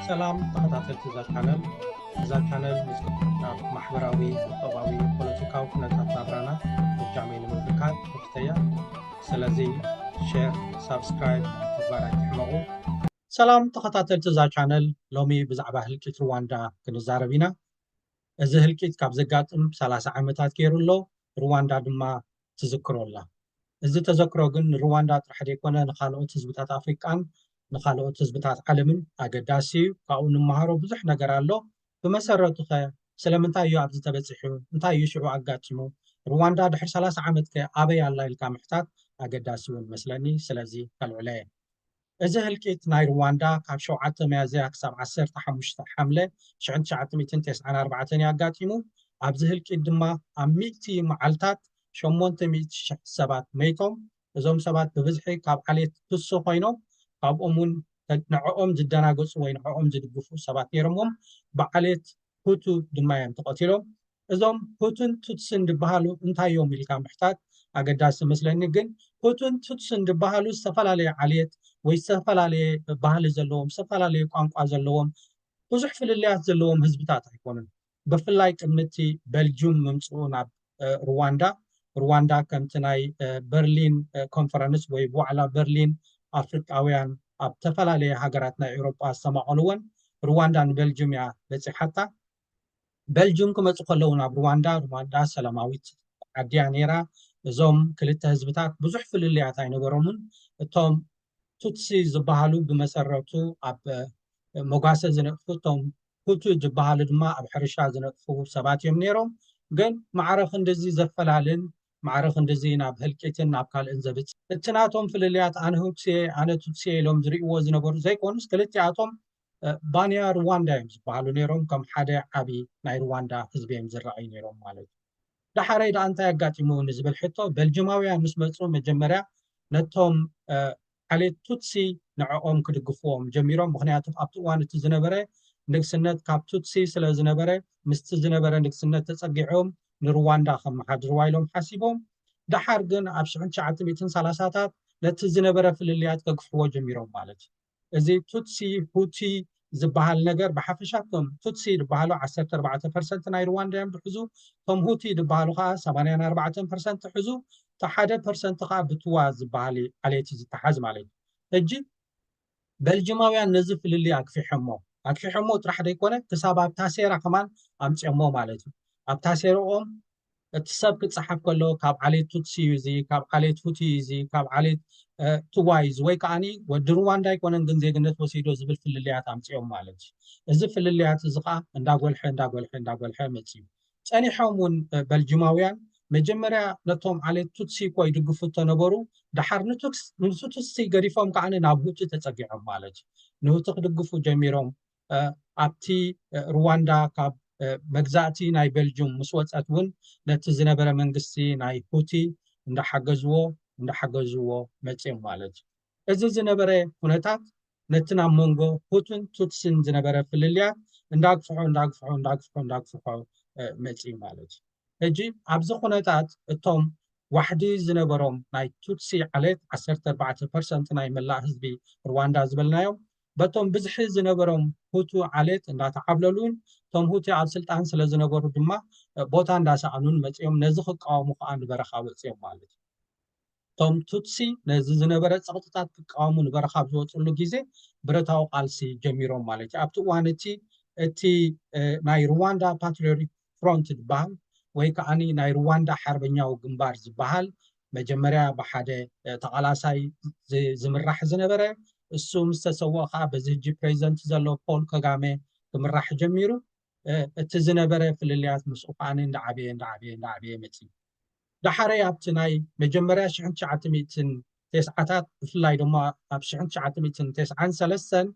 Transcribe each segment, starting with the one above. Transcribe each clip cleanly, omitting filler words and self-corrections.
ሰላም ተኸታተልቲ እዛ ቻነል ማሕበራዊ ቁጠባዊ ፖለቲካዊ ኩነታት ናብራና ብጃመይ ንምምልካት ክፍተያ ስለዚ ሼር ሳብስክራይብ ምግባር ኣይትሕመቑ። ሰላም ተኸታተልቲ እዛ ቻነል ሎሚ ብዛዕባ ህልቂት ሩዋንዳ ክንዛረብ ኢና። እዚ ህልቂት ካብ ዘጋጥም 30 ዓመታት ገይሩ ኣሎ። ሩዋንዳ ድማ ትዝክሮ ኣላ። እዚ ተዘክሮ ግን ንሩዋንዳ ጥራሕ ዘይኮነ ንካልኦት ህዝብታት ኣፍሪቃን ንካልኦት ህዝብታት ዓለምን ኣገዳሲ እዩ። ካብኡ ንመሃሮ ብዙሕ ነገር ኣሎ። ብመሰረቱ ኸ ስለምንታይ እዩ ኣብዚ ተበፂሑ? እንታይ እዩ ሽዑ ኣጋጢሙ? ሩዋንዳ ድሕሪ 30 ዓመት ከ ኣበይ ኣላ ኢልካ ምሕታት ኣገዳሲ እውን መስለኒ። ስለዚ ከልዕለ እየ። እዚ ህልቂት ናይ ሩዋንዳ ካብ 7 መያዝያ ክሳብ 15 ሓምለ 1994 እዩ ኣጋጢሙ። ኣብዚ ህልቂት ድማ ኣብ 100 መዓልታት 800,000 ሰባት መይቶም። እዞም ሰባት ብብዝሒ ካብ ዓሌት ትሱ ኮይኖም ካብኦም እውን ንዕኦም ዝደናገፁ ወይ ንዕኦም ዝድግፉ ሰባት ነይሮሞም። ብዓሌት ሁቱ ድማ እዮም ተቐቲሎም። እዞም ሁቱን ቱትስን ዝበሃሉ እንታይ እዮም ኢልካ ምሕታት ኣገዳሲ መስለኒ። ግን ሁቱን ቱትስን ዝበሃሉ ዝተፈላለየ ዓልየት ወይ ዝተፈላለየ ባህሊ ዘለዎም ዝተፈላለየ ቋንቋ ዘለዎም ብዙሕ ፍልልያት ዘለዎም ህዝብታት ኣይኮኑን። ብፍላይ ቅድሚቲ ቤልጅየም ምምፅኡ ናብ ሩዋንዳ ከምቲ ናይ በርሊን ኮንፈረንስ ወይ ዋዕላ በርሊን ኣፍሪቃውያን ኣብ ዝተፈላለየ ሃገራት ናይ ኤውሮጳ ዝተማቐልዎን ሩዋንዳ ንቤልጅየም እያ በፂሓታ። ቤልጅየም ክመፁ ከለዉ ናብ ሩዋንዳ ሰላማዊት ዓድያ ነይራ። እዞም ክልተ ህዝብታት ብዙሕ ፍልልያት ኣይነበሮምን። እቶም ቱትሲ ዝበሃሉ ብመሰረቱ ኣብ መጓሰ ዝነጥፉ፣ እቶም ሁቱ ዝበሃሉ ድማ ኣብ ሕርሻ ዝነጥፉ ሰባት እዮም ነይሮም። ግን ማዕረኽ እንደዚ ዘፈላልን ማዕረኽ እንደዚ ናብ ህልቂትን ናብ ካልእን ዘብፅሕ እቲ ናቶም ፍልልያት ኣነ ሁትሲየ ኣነ ቱትሲየ ኢሎም ዝርእይዎ ዝነበሩ ዘይኮኑስ ክልቲኣቶም ባንያ ሩዋንዳ እዮም ዝበሃሉ ነይሮም። ከም ሓደ ዓብይ ናይ ሩዋንዳ ህዝቢ እዮም ዝረኣዩ ነይሮም ማለት እዩ። ዳሓረይ ዳ እንታይ ኣጋጢሙ ንዝብል ሕቶ ቤልጅማውያን ምስ መፁ መጀመርያ ነቶም ዓሌት ቱትሲ ንዕኦም ክድግፍዎም ጀሚሮም። ምክንያቱም ኣብቲ እዋን እቲ ዝነበረ ንግስነት ካብ ቱትሲ ስለ ዝነበረ ምስቲ ዝነበረ ንግስነት ተፀጊዖም ንሩዋንዳ ከመሓድርዋ ኢሎም ሓሲቦም። ዳሓር ግን ኣብ 1930ታት ነቲ ዝነበረ ፍልልያት ከግፍሕዎ ጀሚሮም ማለት እዩ። እዚ ቱትሲ ሁቲ ዝበሃል ነገር ብሓፈሻቶም ቱትሲ ዝበሃሉ 14% ናይ ሩዋንዳ እዮም ዝሕዙ። እቶም ሁቲ ዝበሃሉ ከዓ 84% ሕዙ። እቲ 1% ከዓ ብትዋ ዝበሃል ዓሌት ዝተሓዝ ማለት እዩ። ሕጂ ቤልጅማውያን ነዚ ፍልልይ ኣግፊሖሞ ጥራሕ ዘይኮነ ክሳብ ኣብ ታሴራ ከማን ኣምፅኦሞ ማለት እዩ። ኣብ ታሴርኦም እቲ ሰብ ክፀሓፍ ከሎ ካብ ዓሌት ቱትሲ እዩ እዚ፣ ካብ ዓሌት ሁቲ እዩ እዚ፣ ካብ ዓሌት ትዋ እዩ እዚ፣ ወይ ከዓኒ ወዲ ሩዋንዳ ኣይኮነን ግን ዜግነት ወሲዶ ዝብል ፍልልያት ኣምፅኦም ማለት እዩ። እዚ ፍልልያት እዚ ከዓ እንዳጎልሐ መፅዩ ፀኒሖም እውን ቤልጅማውያን መጀመርያ ነቶም ዓሌት ቱትሲ እኮ ይድግፉ ተነበሩ። ዳሓር ንቱትሲ ገዲፎም ከዓኒ ናብ ሁቲ ተፀጊዖም ማለት እዩ። ንሁቲ ክድግፉ ጀሚሮም። ኣብቲ ሩዋንዳ ካብ መግዛእቲ ናይ ቤልጅየም ምስ ወፀት እውን ነቲ ዝነበረ መንግስቲ ናይ ሁቲ እንዳሓገዝዎ መፅኦም ማለት እዩ። እዚ ዝነበረ ኩነታት ነቲ ናብ መንጎ ሁቱን ቱትስን ዝነበረ ፍልልያት እንዳግፍሖ መፅኡ ማለት እዩ። ሕጂ ኣብዚ ኩነታት እቶም ዋሕዲ ዝነበሮም ናይ ቱትሲ ዓሌት 14% ናይ መላእ ህዝቢ ሩዋንዳ ዝበልናዮም በቶም ብዝሒ ዝነበሮም ሁቱ ዓሌት እንዳተዓብለሉን እቶም ሁቲ ኣብ ስልጣን ስለ ዝነበሩ ድማ ቦታ እንዳሰኣኑን መፅኦም ነዚ ክቃወሙ ከዓ ንበረኻ ወፅኦም ማለት እዩ። እቶም ቱትሲ ነዚ ዝነበረ ፀቕጥታት ክቃወሙ ንበረኻ ዝወፅሉ ግዜ ብረታዊ ቃልሲ ጀሚሮም ማለት እዩ። ኣብቲ እዋን እቲ ናይ ሩዋንዳ ፓትሪዮቲክ ፍሮንት ዝበሃል ወይ ከዓኒ ናይ ሩዋንዳ ሓርበኛዊ ግንባር ዝበሃል መጀመርያ ብሓደ ተቃላሳይ ዝምራሕ ዝነበረ እሱ ምስ ተሰወአ ከዓ በዚ ሕጂ ፕሬዚደንት ዘሎ ፖል ከጋሜ ክምራሕ ጀሚሩ። እቲ ዝነበረ ፍልልያት ምስኡ ከዓኒ እንዳዓበየ መፅዩ። ዳሓረይ ኣብቲ ናይ መጀመርያ 1990ታት ብፍላይ ድማ ኣብ 1993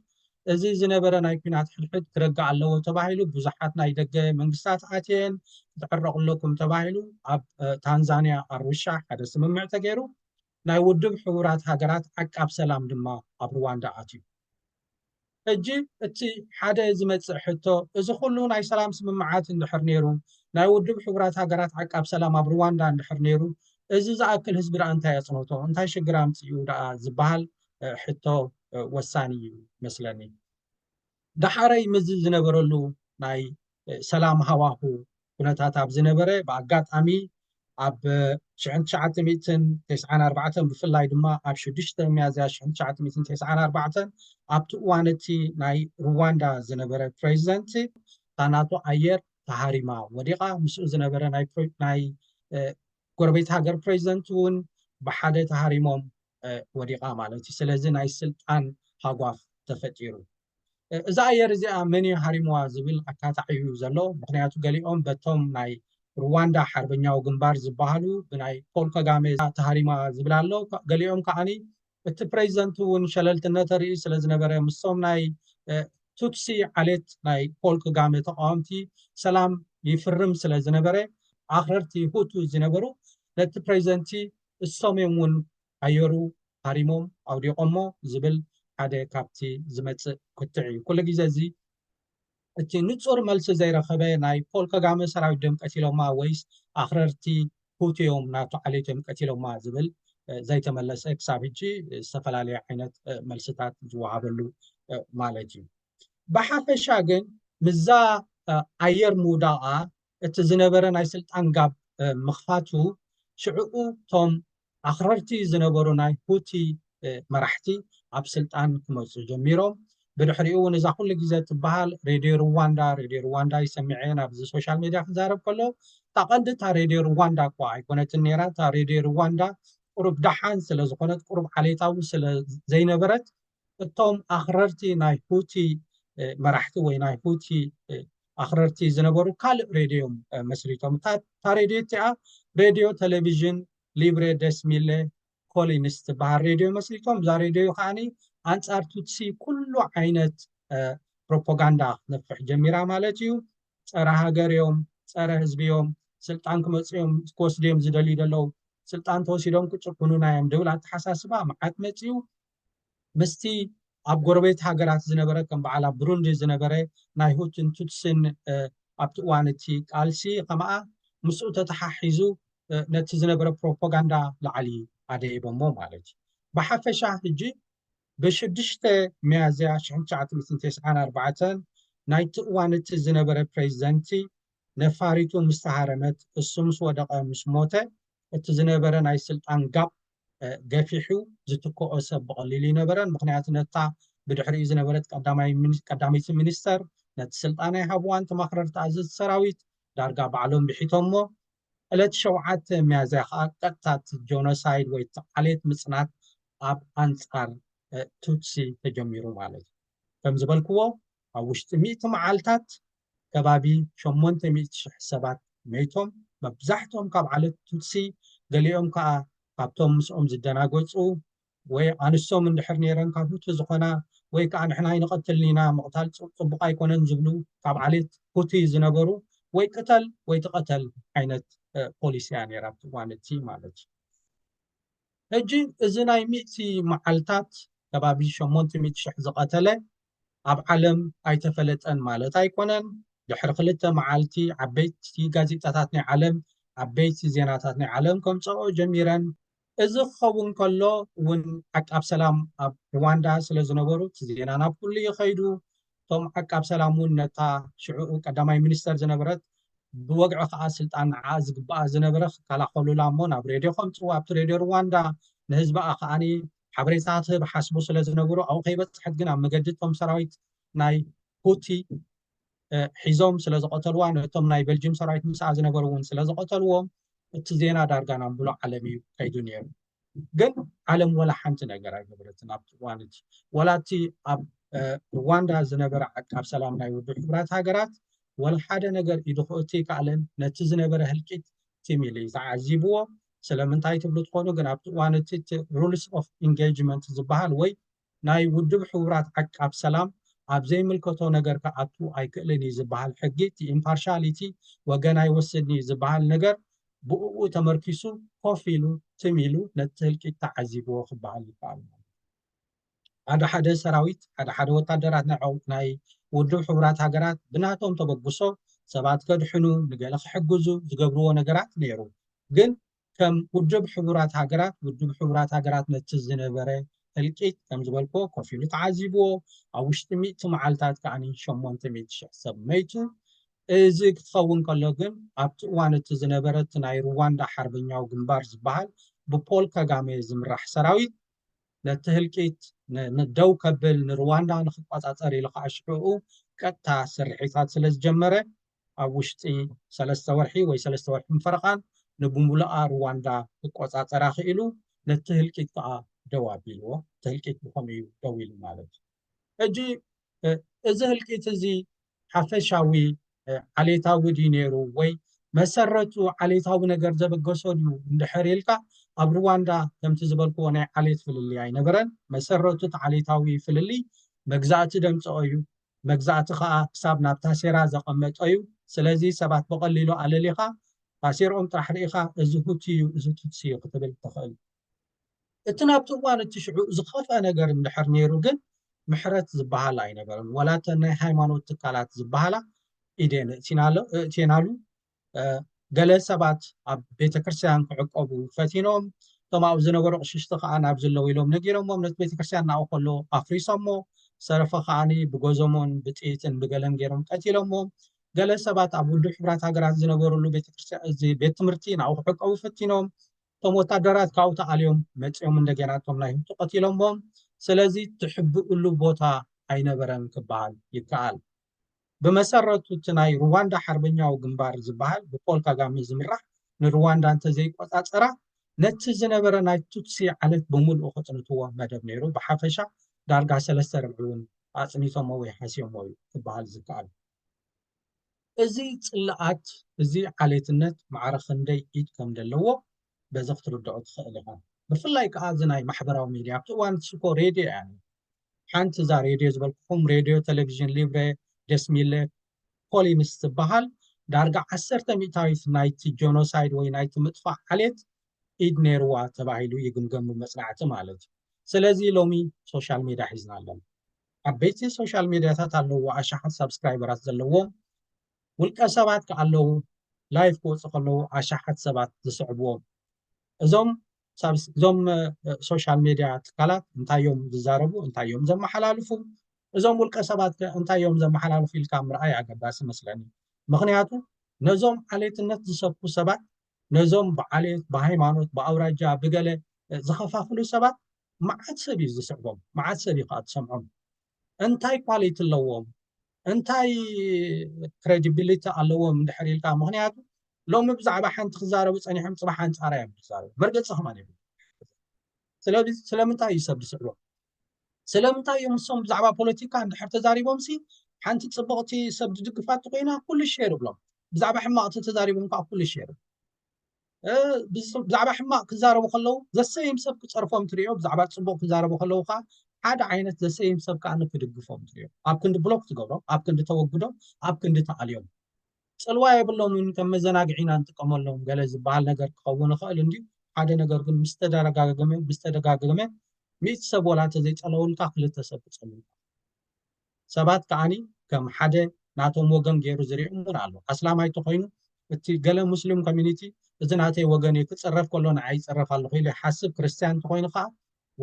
እዚ ዝነበረ ናይ ኩናት ሕድሕድ ክረግእ ኣለዎ ተባሂሉ ብዙሓት ናይ ደገ መንግስታት ኣትየን ክተዕረቑለኩም ተባሂሉ ኣብ ታንዛንያ ኣርውሻ ሓደ ስምምዕ ተገይሩ። ናይ ውድብ ሕቡራት ሃገራት ዓቃብ ሰላም ድማ ኣብ ሩዋንዳ ኣትዩ። ሕጂ እቲ ሓደ ዝመፅእ ሕቶ እዚ ኩሉ ናይ ሰላም ስምምዓት እንድሕር ነይሩ፣ ናይ ውድብ ሕቡራት ሃገራት ዓቃብ ሰላም ኣብ ሩዋንዳ እንድሕር ነይሩ፣ እዚ ዝኣክል ህዝቢ ዳ እንታይ ኣፅንቶ እንታይ ሽግር ኣምፅኡ ዳ ዝበሃል ሕቶ ወሳኒ እዩ መስለኒ። دحري مزل زنبرلو ناي سلام هواهو كنتات اب زنبره باغاطامي اب 1994 بفلاي دما اب 6 ميازيا 1994 اب توانتي ناي رواندا زنبره بريزيدنت تاناتو اير تهاريما وديقا مسو زنبره ناي ጎረቤት ሃገር ፕሬዚደንት እውን ብሓደ ተሃሪሞም ወዲቃ ማለት እዩ ስለዚ ናይ ስልጣን ሃጓፍ ተፈጢሩ እዛ ኣየር እዚኣ መን ሃሪሞዋ ዝብል ኣካታዕዩ ዘሎ ምክንያቱ ገሊኦም በቶም ናይ ሩዋንዳ ሓርበኛው ግንባር ዝበሃሉ ብናይ ፖል ከጋሜ ተሃሪማ ዝብል ኣሎ ገሊኦም ከዓኒ እቲ ፕሬዚደንት እውን ሸለልትነት ርኢ ስለ ዝነበረ ምሶም ናይ ቱትሲ ዓሌት ናይ ፖል ከጋሜ ተቃወምቲ ሰላም ይፍርም ስለ ዝነበረ ኣኽረርቲ ሁቱ ዝነበሩ ነቲ ፕሬዚደንቲ እሶም እውን ኣየሩ ሃሪሞም ኣውዲቆሞ ዝብል ሓደ ካብቲ ዝመፅእ ክትዕ እዩ ኩሉ ግዜ እዚ እቲ ንፁር መልሲ ዘይረኸበ ናይ ፖል ከጋሜ ሰራዊት ደም ቀቲሎማ ወይስ ኣኽረርቲ ሁትዮም ናቱ ዓሌቶም ቀቲሎማ ዝብል ዘይተመለሰ ክሳብ ሕጂ ዝተፈላለየ ዓይነት መልስታት ዝወሃበሉ ማለት እዩ ብሓፈሻ ግን ምዛ ኣየር ምውዳቃ እቲ ዝነበረ ናይ ስልጣን ጋብ ምኽፋቱ ሽዑኡ ቶም ኣኽረርቲ ዝነበሩ ናይ ሁቲ መራሕቲ ኣብ ስልጣን ክመፁ ጀሚሮም ብድሕሪኡ እውን እዛ ኩሉ ግዜ ትበሃል ሬድዮ ሩዋንዳ ይሰሚዐ ኣብዚ ሶሻል ሚድያ ክዛረብ ከሎ እታ ቀንዲ እታ ሬድዮ ሩዋንዳ እኳ ኣይኮነትን ነይራ እታ ሬድዮ ሩዋንዳ ቁሩብ ደሓን ስለ ዝኾነት ቁሩብ ዓሌታዊ ስለ ዘይነበረት እቶም ኣኽረርቲ ናይ ሁቲ መራሕቲ ወይ ናይ ሁቲ ኣኽረርቲ ዝነበሩ ካልእ ሬድዮም መስሪቶም እታ ሬድዮ እቲኣ ሬድዮ ቴሌቭዥን ሊብሬ ደስ ሚለ ኮሊንስ ትበሃል ሬድዮ መስሪቶም እዛ ሬድዮ ከዓኒ ኣንጻር ቱትሲ ኩሉ ዓይነት ፕሮፓጋንዳ ነፍሕ ጀሚራ ማለት እዩ ፀረ ሃገርዮም ፀረ ህዝብዮም ስልጣን ክመፅኦም ክወስድዮም ዝደልዩ ደለው ስልጣን ተወሲዶም ክጭኩኑና እዮም ድብል ኣተሓሳስባ መዓት መፅኡ ምስቲ ኣብ ጎረቤት ሃገራት ዝነበረ ከም በዓል ኣብ ብሩንዲ ዝነበረ ናይ ሁትን ቱትስን ኣብቲ እዋን እቲ ቃልሲ ከመኣ ምስኡ ተተሓሒዙ ነቲ ዝነበረ ፕሮፓጋንዳ ላዕሊ ኣደይቦሞ ማለት እዩ ብሓፈሻ ሕጂ ብ6 ሚያዝያ 1994 ናይቲ እዋን እቲ ዝነበረ ፕሬዚደንቲ ነፋሪቱ ምስ ተሃረመት እሱ ምስ ወደቐ ምስ ሞተ እቲ ዝነበረ ናይ ስልጣን ጋብ ገፊሑ ዝትከኦ ሰብ ብቐሊሉ ይነበረን ምክንያቱ ነታ ብድሕሪኡ ዝነበረት ቀዳመይቲ ሚኒስተር ነቲ ስልጣን ሃብዋን ተማኽረርቲ ኣዘዝ ሰራዊት ዳርጋ ባዕሎም ብሒቶሞ ዕለት 7 ሚያዝያ ከዓ ቀጥታት ጆኖሳይድ ወይ ዓሌት ምፅናት ኣብ ኣንጻር ቱትሲ ተጀሚሩ ማለት እዩ ከም ዝበልክዎ ኣብ ውሽጢ 100 መዓልታት ከባቢ 800,000 ሰባት ሜይቶም መብዛሕትኦም ካብ ዓሌት ቱትሲ ገሊኦም ከዓ ካብቶም ምስኦም ዝደናገፁ ወይ ኣንስቶም እንድሕር ነይረን ካብ ሁቲ ዝኾና ወይ ከዓ ንሕና ይንቐትልኒና ምቕታል ፅቡቕ ኣይኮነን ዝብሉ ካብ ዓሌት ሁቲ ዝነበሩ ወይ ቅተል ወይ ትቐተል ዓይነት ፖሊስያ ነይራ ኣብቲ እዋን እቲ ማለት እዩ ሕጂ እዚ ናይ 100 መዓልታት ከባቢ 800,000 ዝቐተለ ኣብ ዓለም ኣይተፈለጠን ማለት ኣይኮነን ድሕሪ 2 መዓልቲ ዓበይቲ ጋዜጣታት ናይ ዓለም ዓበይቲ ዜናታት ናይ ዓለም ከምፅኦ ጀሚረን እዚ ክኸውን ከሎ እውን ዓቃብ ሰላም ኣብ ሩዋንዳ ስለ ዝነበሩ እቲ ዜና ናብ ኩሉ ይኸይዱ እቶም ዓቃብ ሰላም እውን ነታ ሽዑኡ ቀዳማይ ሚኒስተር ዝነበረት ብወግዒ ከዓ ስልጣን ንዓ ዝግባኣ ዝነበረ ክከላኸሉላ እሞ ናብ ሬድዮ ከምፅዎ ኣብቲ ሬድዮ ሩዋንዳ ንህዝባ ከዓኒ ሓበሬታት ህብ ሓስቡ ስለ ዝነበሩ ኣብኡ ከይበፅሐት ግን ኣብ መገዲ እቶም ሰራዊት ናይ ሁቲ ሒዞም ስለ ዝቐተልዋ ነቶም ናይ ቤልጅየም ሰራዊት ምስኣ ዝነበሩ እውን ስለ ዝቐተልዎም እቲ ዜና ዳርጋ ናብ ብሎ ዓለም እዩ ከይዱ ነይሩ ግን ዓለም ወላ ሓንቲ ነገር ኣይገበረትን ኣብቲ እዋን እቲ ወላ እቲ ኣብ ሩዋንዳ ዝነበረ ዓቃብ ሰላም ናይ ውድብ ሕቡራት ሃገራት ወላ ሓደ ነገር ኢዱ ክእቱ ይከኣለን ነቲ ዝነበረ ህልቂት ቲም ኢሉ ተዓዚብዎ ስለምንታይ ትብሉ ትኾኑ ግን ኣብቲ እዋን እቲ ሩልስ ኦፍ ኢንጌጅመንት ዝበሃል ወይ ናይ ውድብ ሕቡራት ዓቃብ ሰላም ኣብ ዘይምልከቶ ነገር ከኣቱ ኣይክእልን እዩ ዝበሃል ሕጊ እቲ ኢምፓርሻሊቲ ወገን ኣይወስድኒ ዝበሃል ነገር ብኡኡ ተመርኪሱ ኮፍ ኢሉ ትም ኢሉ ነቲ ህልቂት ተዓዚብዎ ክበሃል ይከኣል ሓደ ሰራዊት ሓደ ወታደራት ናይ ውድብ ሕቡራት ሃገራት ብናቶም ተበግሶ ሰባት ከድሕኑ ንገለ ክሕግዙ ዝገብርዎ ነገራት ነይሩ ግን ከም ውድብ ሕቡራት ሃገራት ነቲ ዝነበረ ህልቂት ከም ዝበልኮ ኮፍ ኢሉ ተዓዚብዎ ኣብ ውሽጢ 100 መዓልታት ከዓኒ 800,000 ሰብ መይቱ እዚ ክትኸውን ከሎ ግን ኣብቲ እዋን እቲ ዝነበረት ናይ ሩዋንዳ ሓርበኛዊ ግንባር ዝበሃል ብፖል ካጋሜ ዝምራሕ ሰራዊት ነቲ ህልቂት ንደው ከብል ንሩዋንዳ ንክቆፃፀር ኢሉ ከዓ ሽዑኡ ቀጥታ ስርሒታት ስለ ዝጀመረ ኣብ ውሽጢ 3 ወርሒ ወይ 3 ወርሒ ምፈረቓን ንብሙሉኣ ሩዋንዳ ክቆፃፀራ ክኢሉ ነቲ ህልቂት ከዓ ደው ኣቢልዎ እቲ ህልቂት ብከምኡ እዩ ደው ኢሉ ማለት እዩ ሕጂ እዚ ህልቂት እዚ ሓፈሻዊ ዓሌታዊ ድዩ ነይሩ ወይ መሰረቱ ዓሌታዊ ነገር ዘበገሶ ድዩ እንድሕር ኢልካ ኣብ ሩዋንዳ ከምቲ ዝበልክዎ ናይ ዓሌት ፍልሊ ኣይነበረን መሰረቱ እቲ ዓሌታዊ ፍልሊ መግዛእቲ ደምፅኦ እዩ መግዛእቲ ከዓ ክሳብ ናብ ታሴራ ዘቐመጦ እዩ ስለዚ ሰባት በቐሊሉ ኣለሊኻ ታሴሮም ጥራሕ ርኢኻ እዚ ሁቲ እዩ እዚ ቱትሲ እዩ ክትብል ትኽእል እቲ ናብቲ እዋን እቲ ሽዑ ዝኸፍአ ነገር እንድሕር ነይሩ ግን ምሕረት ዝበሃል ኣይነበረን ወላተ ናይ ሃይማኖት ትካላት ዝበሃላ ኢደን እቲናሉ ገለ ሰባት ኣብ ቤተክርስትያን ክዕቀቡ ፈቲኖም እቶም ኣብኡ ዝነበሩ ቅሽሽቲ ከዓ ናብ ዘለው ኢሎም ነጊሮሞም ነቲ ቤተክርስትያን እናብኡ ከሎ ኣፍሪሶሞ ሰረፈ ከዓኒ ብገዞሞን ብጥይትን ብገለን ገይሮም ቀቲሎሞም ገለ ሰባት ኣብ ውድብ ሕብራት ሃገራት ዝነበሩሉ ቤተክርስትያን እዚ ቤት ትምህርቲ ናብኡ ክዕቀቡ ፈቲኖም እቶም ወታደራት ካብኡ ተኣልዮም መፂኦም እንደገና እቶም ናይ ህቱ ቀቲሎሞም ስለዚ ትሕብእሉ ቦታ ኣይነበረን ክበሃል ይከኣል ብመሰረቱ እቲ ናይ ሩዋንዳ ሓርበኛዊ ግንባር ዝበሃል ብፖል ካጋሜ ዝምራሕ ንሩዋንዳ እንተዘይቆፃፀራ ነቲ ዝነበረ ናይ ቱትሲ ዓለት ብምልኡ ክጥንትዎ መደብ ነይሩ ብሓፈሻ ዳርጋ 3 ርብዑን ኣፅኒቶሞ ወይ ሓሲዮሞ እዩ ክበሃል ዝከኣል እዚ ፅላኣት እዚ ዓሌትነት ማዕረ ክንደይ ኢድ ከም ዘለዎ በዚ ክትርድኦ ትኽእል ኢኻ ብፍላይ ከዓ እዚ ናይ ማሕበራዊ ሚድያ ኣብቲ እዋን ትስኮ ሬድዮ እያ ሓንቲ እዛ ሬድዮ ዝበልኩኹም ሬድዮ ቴሌቭዥን ሊብሬ ደስ ሚለ ፖሊንስ ትበሃል ዳርጋ 10 ሚእታዊት ናይቲ ጆኖሳይድ ወይ ናይቲ ምጥፋእ ዓሌት ኢድ ነይርዋ ተባሂሉ ይግምገም ብመፅናዕቲ ማለት እዩ ስለዚ ሎሚ ሶሻል ሚድያ ሒዝና ኣለና ዓበይቲ ሶሻል ሚድያታት ኣለዎ ኣሽሓት ሰብስክራይበራት ዘለዎም ውልቀ ሰባት ከዓ ኣለዉ ላይቭ ክወፅእ ከለዉ ኣሽሓት ሰባት ዝስዕብዎም እዞም ሶሻል ሚድያ ትካላት እንታይ እዮም ዝዛረቡ እንታይ እዮም ዘመሓላልፉ እዞም ውልቀ ሰባት እንታይ እዮም ዘመሓላልፉ ኢልካ ምርኣይ ኣገዳሲ መስለኒ ምክንያቱ ነዞም ዓሌትነት ዝሰብኩ ሰባት ነዞም ብዓሌት ብሃይማኖት ብኣውራጃ ብገለ ዝኸፋፍሉ ሰባት መዓት ሰብ እዩ ዝስዕቦም መዓት ሰብ እዩ ከዓ ትሰምዖም እንታይ ኳሊቲ ኣለዎም እንታይ ክሬዲቢሊቲ ኣለዎም እንድሕር ኢልካ ምክንያቱ ሎሚ ብዛዕባ ሓንቲ ክዛረቡ ፀኒሖም ፅባሕ ኣንፃራ እዮም ዝዛረቡ መርገፂ ከመን ይብሉ ስለምንታይ እዩ ሰብ ዝስዕቦም ስለምንታይ እዮም ንሶም ብዛዕባ ፖለቲካ እንድሕር ተዛሪቦም ሲ ሓንቲ ፅብቕቲ ሰብ ዝድግፋት ኮይና ኩሉ ሸር ብሎም ብዛዕባ ሕማቅ ተዛሪቦም ከዓ ኩሉ ሸር ብዛዕባ ሕማቅ ክዛረቡ ከለዉ ዘሰይም ሰብ ክፀርፎም ትሪኦ ብዛዕባ ፅቡቅ ክዛረቡ ከለዉ ከዓ ሓደ ዓይነት ዘሰይም ሰብ ከዓ ንክድግፎም ትሪኦ ኣብ ክንዲ ብሎክ ትገብሮም ኣብ ክንዲ ተወግዶም ኣብ ክንዲ ተኣልዮም ፅልዋ የብሎምን ከም መዘናግዒና እንጥቀመሎም ገለ ዝበሃል ነገር ክኸውን ይኽእል እንድዩ ሓደ ነገር ግን ምስተደጋገመ 100 ሰብ ወላ ተዘይፀለውልካ 2 ሰብ ክፀልው ሰባት ከዓኒ ከም ሓደ ናቶም ወገን ገይሩ ዝሪኦም እውን ኣሎ ኣስላማይ ተኮይኑ እቲ ገለ ሙስሊም ኮሚኒቲ እዚ ናተይ ወገን ክፅረፍ ከሎ ንዓይ ይፅረፍ ኣለኹ ኢሉ ይሓስብ ክርስቲያን ተኮይኑ ከዓ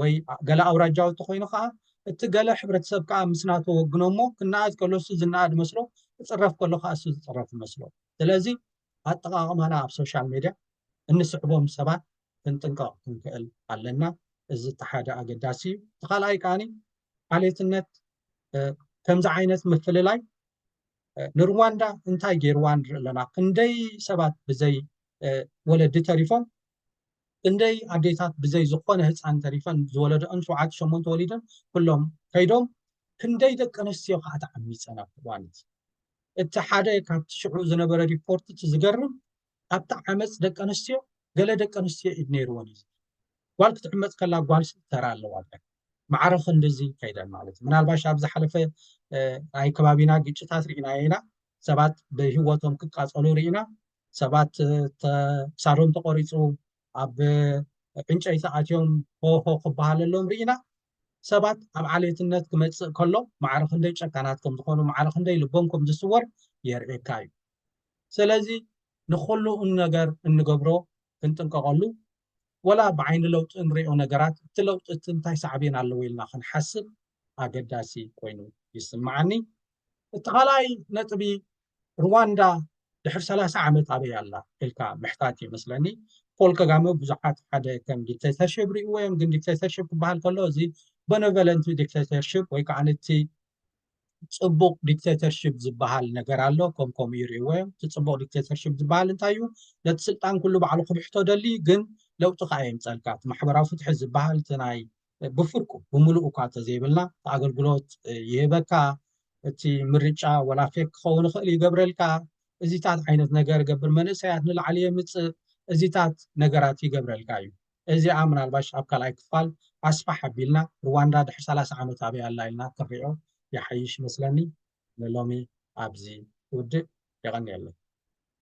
ወይ ገለ ኣውራጃዊ ተኮይኑ ከዓ እቲ ገለ ሕብረተሰብ ከዓ ምስ ናቶ ወግኖ እሞ ክነኣድ ከሎ እሱ ዝነኣድ መስሎ ክፅረፍ ከሎ ከዓ እሱ ዝፅረፍ መስሎ ስለዚ ኣጠቃቅማና ኣብ ሶሻል ሚድያ እንስዕቦም ሰባት ክንጥንቀቕ ክንክእል ኣለና እዚ እቲ ሓደ ኣገዳሲ እዩ እቲ ካልኣይ ከዓኒ ዓሌትነት ከምዚ ዓይነት ምፍልላይ ንሩዋንዳ እንታይ ገይርዋ ንርኢ ኣለና ክንደይ ሰባት ብዘይ ወለዲ ተሪፎም ክንደይ ኣዴታት ብዘይ ዝኾነ ህፃን ተሪፈን ዝወለደአን 7-8 ወሊደን ኩሎም ከይዶም ክንደይ ደቂ ኣንስትዮ ከዓ ተዓሚፀን ኣብቲ እዋን እቲ ሓደ ካብቲ ሽዑ ዝነበረ ሪፖርት እቲ ዝገርም ኣብቲ ዓመፅ ደቂ ኣንስትዮ ገለ ደቂ ኣንስትዮ ኢድ ነይርዎን እዩ ጓል ክትዕመፅ ከላ ጓል ተራ ኣለዋ ማዕረ እንደዚ ከይደን ማለት እዩ ምናልባሽ ኣብ ዝሓለፈ ናይ ከባቢና ግጭታት ርኢና ኢና ሰባት ብሂወቶም ክቃፀሉ ርኢና ሰባት ክሳዶም ተቆሪፁ ኣብ ዕንጨይቲ ኣትዮም ሆሆ ክበሃለሎም ርኢና ሰባት ኣብ ዓሌትነት ክመፅእ ከሎ ማዕረ ክንደይ ጨካናት ከም ዝኾኑ ማዕረ ክንደይ ልቦም ከም ዝስወር የርእየካ እዩ ስለዚ ንኩሉ ነገር እንገብሮ ክንጥንቀቐሉ ولا بعين لوط نريو نجارات تلوط انتاي صعبين على ويلنا خنحسب أجداسي كوينو يسمعني التغلاي نتبي رواندا دحر 30 عامت أبي الله إلكا محتاجي مثلني بول كاغامي بزحات حدا كم ديكتاتورشيب ريويم جن ديكتاتورشيب بحال كله زي بنفلنت ديكتاتورشيب ويكعنتي ጽቡቕ ዲክቴተርሽፕ ዝበሃል ነገር ኣሎ ከምከም ይርእይዎ እዮም እቲ ጽቡቕ ዲክቴተርሽፕ ዝበሃል እንታይ እዩ ነቲ ስልጣን ኩሉ ባዕሉ ክምሕቶ ደሊ ግን ለውጢ ከዓ የምፀልካ እቲ ማሕበራዊ ፍትሒ ዝበሃል እቲ ናይ ብፍርቁ ብምሉእ እኳ ተዘይብልና ኣገልግሎት ይህበካ እቲ ምርጫ ወላ ፌክ ክኸውን ይኽእል ይገብረልካ እዚታት ዓይነት ነገር ገብር መንእሰያት ንላዕሊ የምፅእ እዚታት ነገራት ይገብረልካ እዩ እዚኣ ምናልባሽ ኣብ ካልኣይ ክፋል ኣስፋሕ ኣቢልና ሩዋንዳ ድሕሪ 30 ዓመት ኣበይ ኣላ ኢልና ክንሪኦ يحيش مثلني للومي أبزي ودي يغني الله